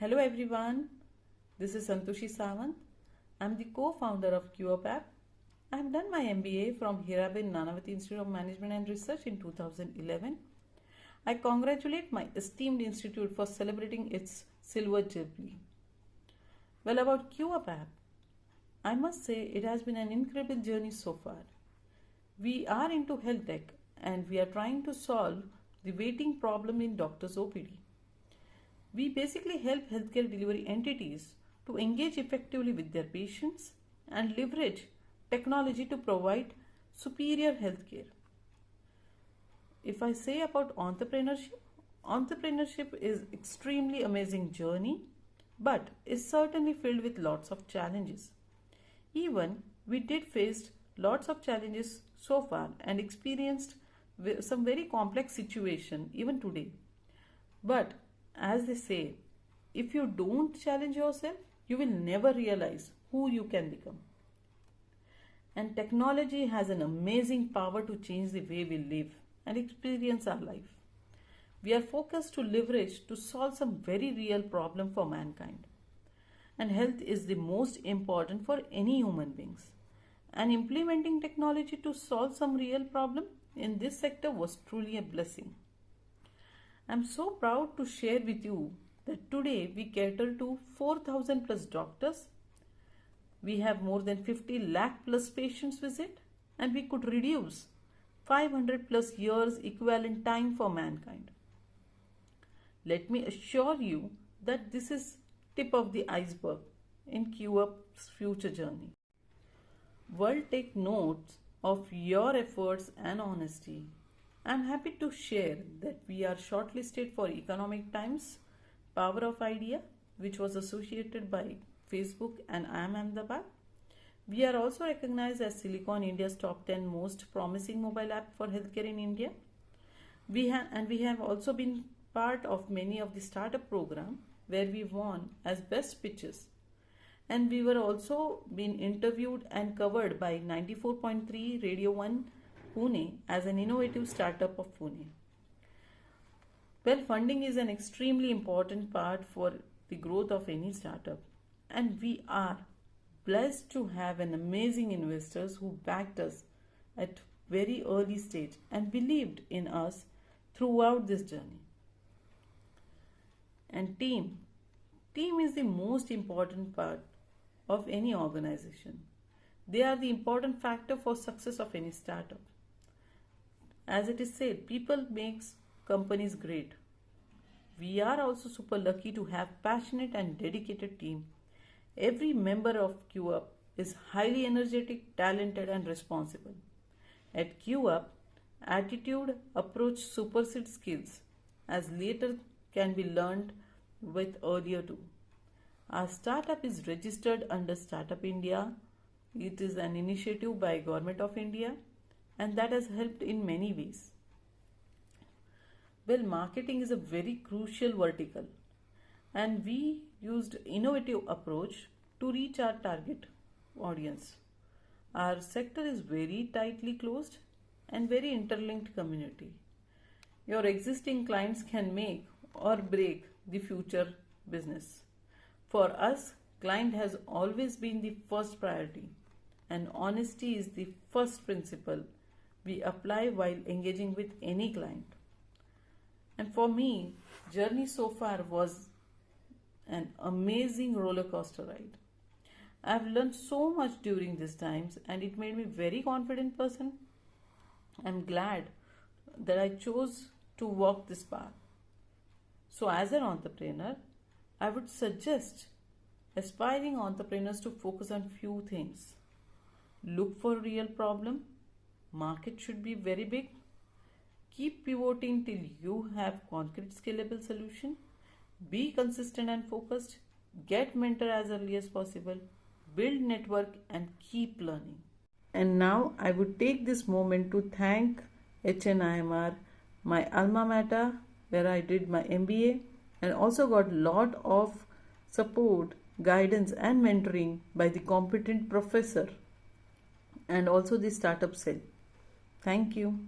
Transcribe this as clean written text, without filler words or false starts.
Hello everyone, this is Santoshi Sawant. I'm the co-founder of QUp app. I have done my MBA from Hiraben Nanavati Institute of Management and Research in 2011. I congratulate my esteemed institute for celebrating its silver jubilee. Well, about QUp app, I must say it has been an incredible journey so far. We are into health tech and we are trying to solve the waiting problem in doctor's OPD. We basically help healthcare delivery entities to engage effectively with their patients and leverage technology to provide superior healthcare. If I say about entrepreneurship is extremely amazing journey, but is certainly filled with lots of challenges. Even we did face lots of challenges so far and experienced some very complex situation even today. But as they say, if you don't challenge yourself, you will never realize who you can become. And technology has an amazing power to change the way we live and experience our life. We are focused to leverage to solve some very real problem for mankind. And health is the most important for any human beings. And implementing technology to solve some real problem in this sector was truly a blessing. I'm so proud to share with you that today we cater to 4,000 plus doctors. We have more than 50 lakh plus patients visit and we could reduce 500 plus years equivalent time for mankind. Let me assure you that this is tip of the iceberg in QUp's future journey. World take notes of your efforts and honesty. I'm happy to share that we are shortlisted for Economic Times Power of Idea, which was associated by Facebook and IIM Ahmedabad. We are also recognized as Silicon India's top 10 most promising mobile app for healthcare in India. We have also been part of many of the startup program where we won as best pitches. And we were also been interviewed and covered by 94.3 Radio 1 Pune as an innovative startup of Pune. Well, funding is an extremely important part for the growth of any startup, and we are blessed to have an amazing investors who backed us at very early stage and believed in us throughout this journey. And team is the most important part of any organization. They are the important factor for success of any startup. As it is said, people makes companies great. We are also super lucky to have passionate and dedicated team. Every member of QUp is highly energetic, talented and responsible. At QUp, attitude, approach supersedes skills as later can be learned with earlier too. Our startup is registered under Startup India. It is an initiative by Government of India and that has helped in many ways. Well, marketing is a very crucial vertical and we used innovative approach to reach our target audience. Our sector is very tightly closed and very interlinked community. Your existing clients can make or break the future business. For us, client has always been the first priority and honesty is the first principle we apply while engaging with any client. And for me, journey so far was an amazing roller coaster ride. I've learned so much during these times and it made me very confident person. I'm glad that I chose to walk this path. So as an entrepreneur, I would suggest aspiring entrepreneurs to focus on few things. Look for real problem. Market should be very big. Keep pivoting till you have concrete scalable solution. Be consistent and focused. Get mentor as early as possible. Build network and keep learning. And now I would take this moment to thank HNIMR, my alma mater, where I did my MBA and also got lot of support, guidance and mentoring by the competent professor and also the startup cell. Thank you.